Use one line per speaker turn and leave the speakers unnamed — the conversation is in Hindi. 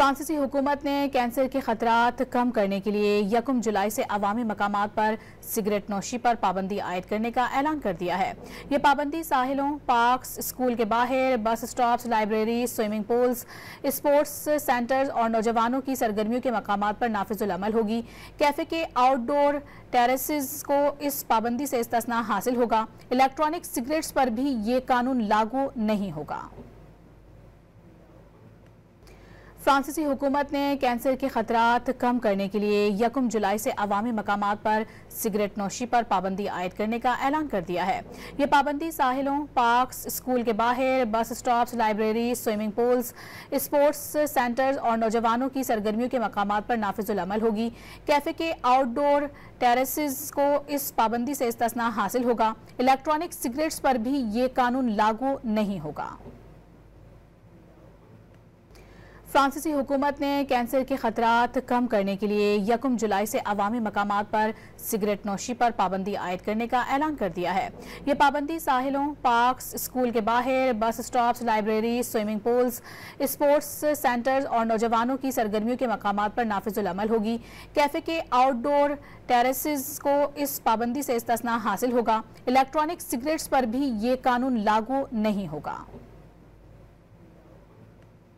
फ्रांसीसी हुकूमत ने कैंसर के खतरात कम करने के लिए 1 जुलाई से अवामी मकामात पर सिगरेट नोशी पर पाबंदी आयद करने का ऐलान कर दिया है। ये पाबंदी साहिलों, पार्क्स, स्कूल के बाहर, bus stops, library, swimming pools, sports centres और नौजवानों की सरगर्मियों के मकामात पर नाफिजुल अमल होगी। कैफे के आउटडोर टेरेसेस को इस पाबंदी से इस्तिस्ना हासिल होगा। इलेक्ट्रॉनिक सिगरेट्स पर भी ये कानून लागू नहीं होगा। फ्रांसीसी हुकूमत ने कैंसर के खतरात कम करने के लिए 1 जुलाई से अवामी मकामात पर सिगरेट नोशी पर पाबंदी आयद करने का ऐलान कर दिया है। ये पाबंदी साहिलों, पार्क्स, स्कूल के बाहर, bus stops, library, swimming pools, sports centres और नौजवानों की सरगर्मियों के मकामात पर नाफिजुल अमल होगी। कैफे के आउटडोर टेरेसेस को इस पाबंदी से इस्तिस्ना हासिल होगा। इलेक्ट्रॉनिक सिगरेट्स पर भी ये कानून लागू नहीं होगा। फ्रांसीसी हुकूमत ने कैंसर के खतरात कम करने के लिए 1 जुलाई से अवामी मकामात पर सिगरेट नोशी पर पाबंदी आयद करने का ऐलान कर दिया है। ये पाबंदी साहिलों, पार्क्स, स्कूल के बाहर, bus stops, library, swimming pools, sports centres और नौजवानों की सरगर्मियों के मकामात पर नाफिजुल अमल होगी। कैफे के आउटडोर टेरेसेस को इस पाबंदी से इस्तिस्ना हासिल होगा। इलेक्ट्रॉनिक सिगरेट्स पर भी ये कानून लागू नहीं होगा।